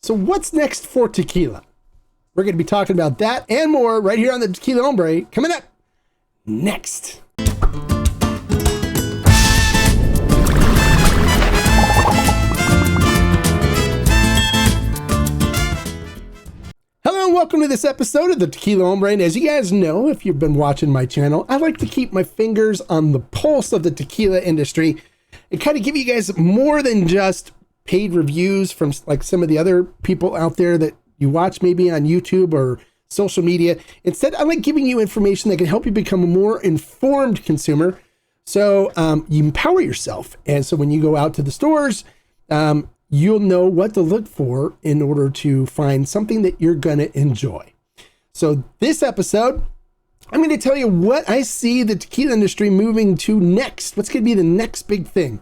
So what's next for tequila? We're going to be talking about that and more right here on the Tequila Hombre coming up next. Hello and welcome to this episode of the Tequila Hombre. And as you guys know, if you've been watching my channel, I like to keep my fingers on the pulse of the tequila industry and kind of give you guys more than just paid reviews from like some of the other people out there that you watch maybe on YouTube or social media. Instead, I like giving you information that can help you become a more informed consumer. So you empower yourself. And so when you go out to the stores, you'll know what to look for in order to find something that you're going to enjoy. So this episode, I'm going to tell you what I see the tequila industry moving to next. What's going to be the next big thing?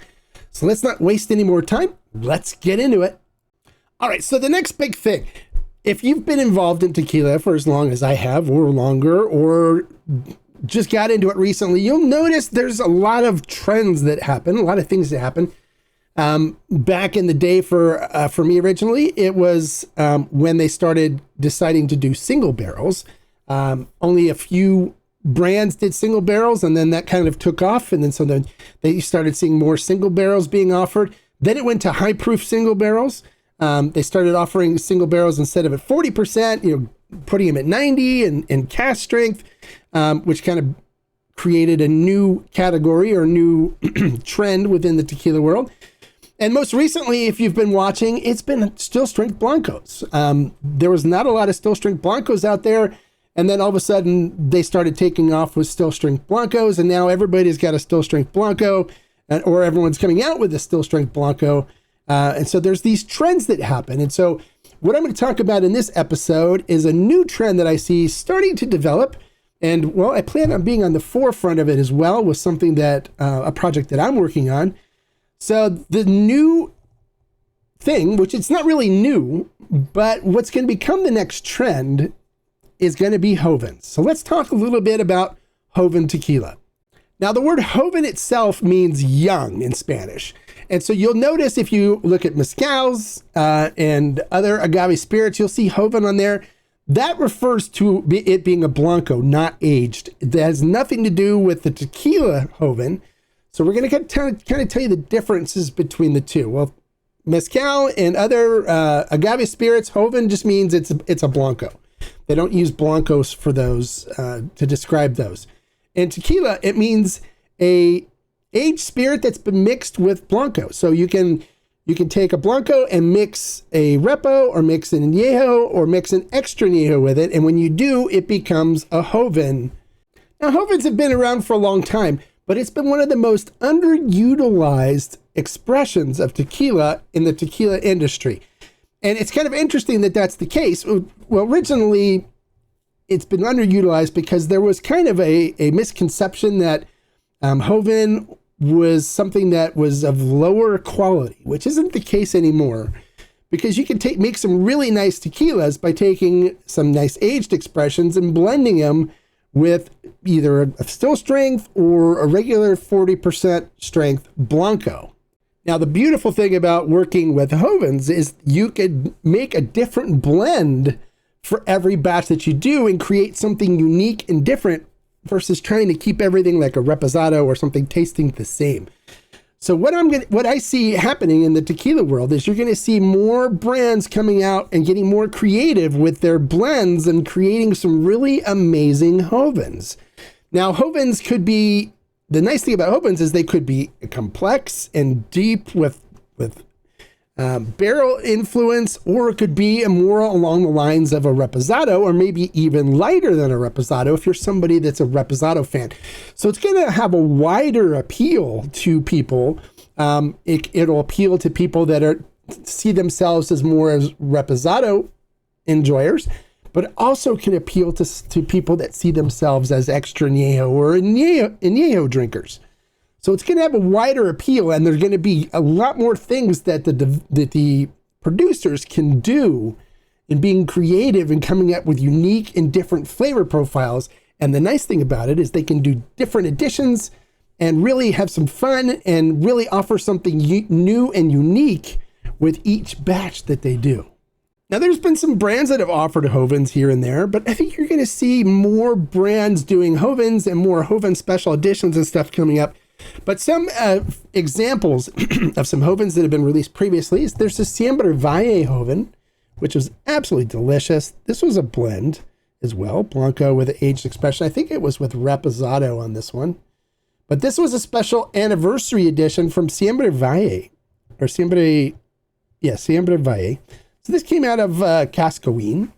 So let's not waste any more time. Let's get into it. All right, so the next big thing, if you've been involved in tequila for as long as I have or longer, or just got into it recently, you'll notice there's a lot of trends that happen, a lot of things that happen. Back in the day for me originally, it was when they started deciding to do single barrels. Only a few brands did single barrels, and then that kind of took off. And then so then they started seeing more single barrels being offered. Then it went to high proof single barrels. They started offering single barrels instead of at 40%, putting them at 90 and cask strength, which kind of created a new category or new trend within the tequila world. And most recently, if you've been watching, it's been still strength blancos. There was not a lot of still strength blancos out there. And then all of a sudden they started taking off with still strength blancos. And now everybody's got a still strength blanco, or everyone's coming out with a still strength blanco. And so there's these trends that happen. And so what I'm going to talk about in this episode is a new trend that I see starting to develop. And well, I plan on being on the forefront of it as well with something that, a project that I'm working on. So the new thing, which it's not really new, but what's going to become the next trend is going to be Jovens. So let's talk a little bit about Joven tequila. Now, the word Joven itself means young in Spanish. And so you'll notice if you look at mezcals and other agave spirits, you'll see Joven on there. That refers to it being a blanco, not aged. That has nothing to do with the tequila Joven. So we're going to kind of tell you the differences between the two. Well, mezcal and other agave spirits, Joven just means it's a blanco. They don't use blancos for those to describe those. And tequila, it means a aged spirit that's been mixed with blanco. So you can take a blanco and mix a repo or mix an añejo or mix an extra añejo with it. And when you do, it becomes a Joven. Now, Jovens have been around for a long time, but it's been one of the most underutilized expressions of tequila in the tequila industry. And it's kind of interesting that that's the case. Well, originally, it's been underutilized because there was kind of a misconception that Joven was something that was of lower quality, which isn't the case anymore, because you can make some really nice tequilas by taking some nice aged expressions and blending them with either a still strength or a regular 40% strength blanco. Now, the beautiful thing about working with Jovens is you could make a different blend for every batch that you do and create something unique and different versus trying to keep everything like a reposado or something tasting the same. So what I see happening in the tequila world is you're going to see more brands coming out and getting more creative with their blends and creating some really amazing Jovens. Now, Jovens could be, the nice thing about Jovens is they could be complex and deep with barrel influence, or it could be more along the lines of a reposado, or maybe even lighter than a reposado if you're somebody that's a reposado fan. So it's going to have a wider appeal to people. It'll appeal to people that see themselves as more as reposado enjoyers, but also can appeal to people that see themselves as extra añejo or añejo drinkers. So it's going to have a wider appeal, and there's going to be a lot more things that the producers can do in being creative and coming up with unique and different flavor profiles. And the nice thing about it is they can do different additions and really have some fun and really offer something new and unique with each batch that they do. Now, there's been some brands that have offered Hovens here and there, but I think you're going to see more brands doing Hovens and more Hoven special editions and stuff coming up. But some examples of some Hovens that have been released previously is there's the Siempre Valle Hoven, which was absolutely delicious. This was a blend as well, Blanco with an aged expression. I think it was with Reposado on this one. But this was a special anniversary edition from Siempre Valle, or Siempre Valle. So this came out of Cascaween,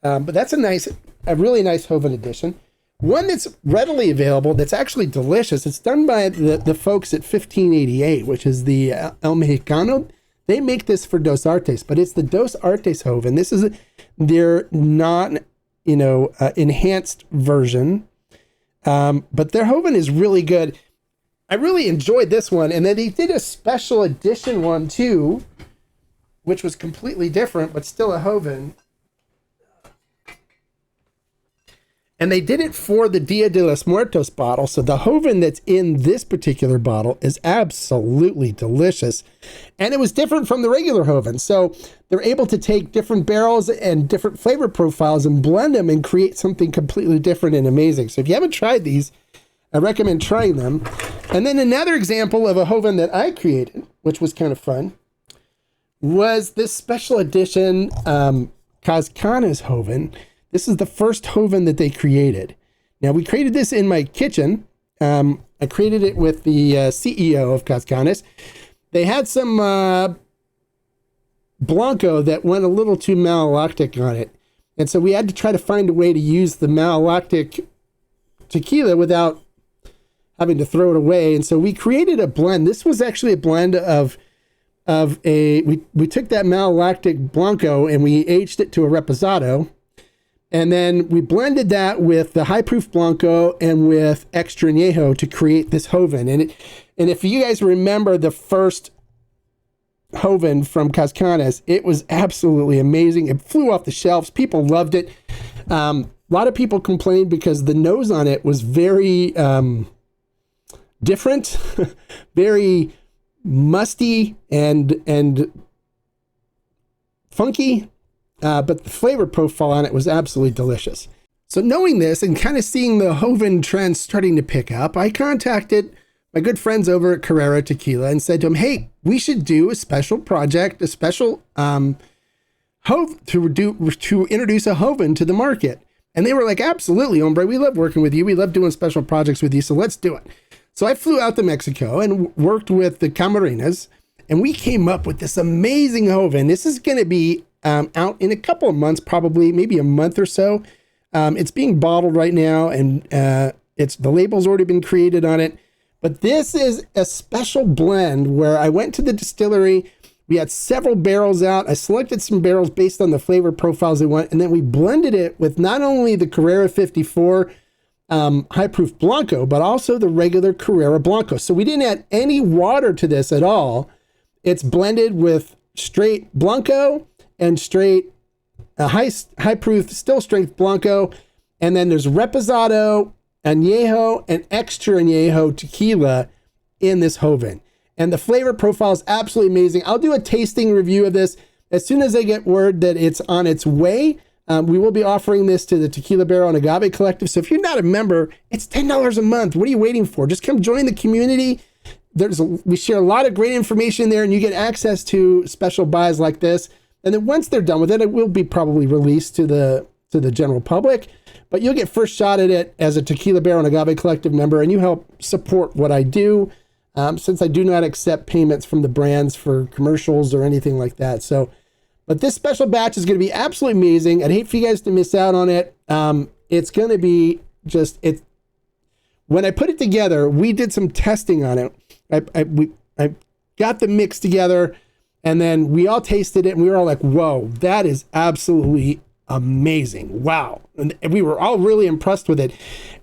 but that's a really nice Hoven edition. One that's readily available, that's actually delicious. It's done by the folks at 1588, which is the El Mexicano. They make this for Dos Artes, but it's the Dos Artes Hoven. This is their enhanced version, but their Hoven is really good. I really enjoyed this one, and then they did a special edition one too, which was completely different, but still a Hoven. And they did it for the Dia de los Muertos bottle. So the Hoven that's in this particular bottle is absolutely delicious. And it was different from the regular Hoven. So they're able to take different barrels and different flavor profiles and blend them and create something completely different and amazing. So if you haven't tried these, I recommend trying them. And then another example of a Hoven that I created, which was kind of fun, was this special edition Cascanes Hoven. This is the first Hoven that they created. Now, we created this in my kitchen. I created it with the CEO of Cascanes. They had some Blanco that went a little too malolactic on it. And so we had to try to find a way to use the malolactic tequila without having to throw it away. And so we created a blend. This was actually a blend we took that malolactic Blanco and we aged it to a Reposado. And then we blended that with the high proof Blanco and with extra añejo to create this Hoven. And if you guys remember the first Hoven from Cascanes, it was absolutely amazing. It flew off the shelves. People loved it. A lot of people complained because the nose on it was very different, very musty and funky. But the flavor profile on it was absolutely delicious. So knowing this and kind of seeing the Hoven trend starting to pick up, I contacted my good friends over at Carrera Tequila and said to them, hey, we should do a special project, a special to introduce a Hoven to the market. And they were like, absolutely, hombre, we love working with you. We love doing special projects with you, so let's do it. So I flew out to Mexico and worked with the Camarinas, and we came up with this amazing Hoven. This is going to be out in a couple of months, probably maybe a month or so. It's being bottled right now, and the label's already been created on it. But this is a special blend where I went to the distillery. We had several barrels out. I selected some barrels based on the flavor profiles they want, and then we blended it with not only the Carrera 54 high proof Blanco, but also the regular Carrera Blanco. So we didn't add any water to this at all. It's blended with straight Blanco and straight high proof still strength Blanco, and then there's Reposado, Añejo, and extra Añejo tequila in this Hoven. And the flavor profile is absolutely amazing. I'll do a tasting review of this as soon as I get word that it's on its way. We will be offering this to the Tequila Barrel and Agave Collective. So if you're not a member, it's $10 a month. What are you waiting for? Just come join the community. We share a lot of great information there, and you get access to special buys like this. And then once they're done with it, it will be probably released to the general public. But you'll get first shot at it as a Tequila Barrel and Agave Collective member, and you help support what I do, since I do not accept payments from the brands for commercials or anything like that. So, but this special batch is going to be absolutely amazing. I'd hate for you guys to miss out on it. It's going to be just it. When I put it together, we did some testing on it. I got the mix together, and then we all tasted it, and we were all like, whoa, that is absolutely amazing. Wow. And we were all really impressed with it.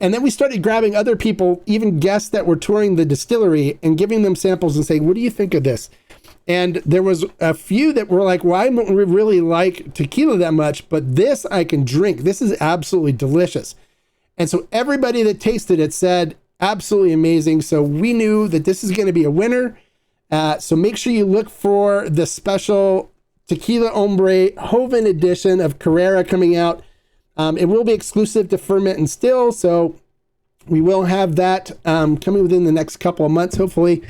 And then we started grabbing other people, even guests that were touring the distillery, and giving them samples and saying, what do you think of this? And there was a few that were like, well, I don't really like tequila that much, but this I can drink. This is absolutely delicious. And so everybody that tasted it said, absolutely amazing. So we knew that this is going to be a winner. So make sure you look for the special Tequila Hombre Joven edition of Carrera coming out. It will be exclusive to ferment and still, so we will have that coming within the next couple of months, hopefully.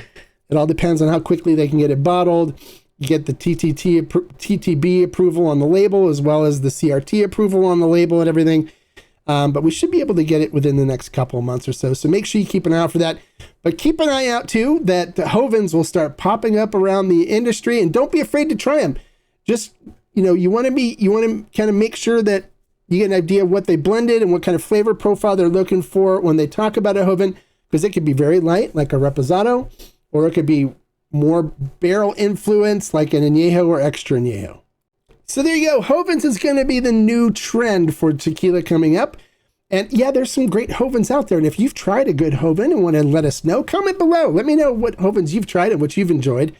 It all depends on how quickly they can get it bottled. You get the TTB approval on the label, as well as the CRT approval on the label and everything. But we should be able to get it within the next couple of months or so. So make sure you keep an eye out for that. But keep an eye out too that the Jovens will start popping up around the industry, and don't be afraid to try them. Just, you want to kind of make sure that you get an idea of what they blended and what kind of flavor profile they're looking for when they talk about a Joven, because it could be very light, like a Reposado, or it could be more barrel influence, like an Añejo or extra Añejo. So there you go. Jovens is going to be the new trend for tequila coming up. And yeah, there's some great Jovens out there. And if you've tried a good Joven and want to let us know, comment below. Let me know what Jovens you've tried and what you've enjoyed.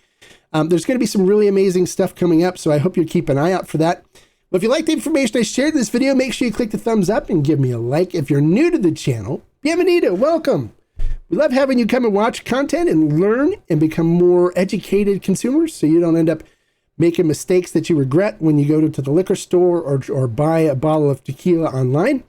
There's going to be some really amazing stuff coming up, so I hope you'll keep an eye out for that. But if you like the information I shared in this video, make sure you click the thumbs up and give me a like. If you're new to the channel, bienvenido, welcome. We love having you come and watch content and learn and become more educated consumers, so you don't end up making mistakes that you regret when you go to the liquor store or buy a bottle of tequila online.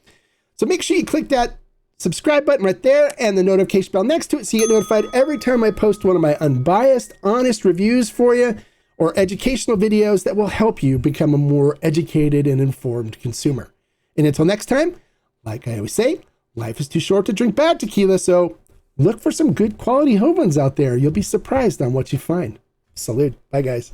So make sure you click that subscribe button right there and the notification bell next to it so you get notified every time I post one of my unbiased, honest reviews for you or educational videos that will help you become a more educated and informed consumer. And until next time, like I always say, life is too short to drink bad tequila, so look for some good quality Jovens out there. You'll be surprised on what you find. Salud. Bye, guys.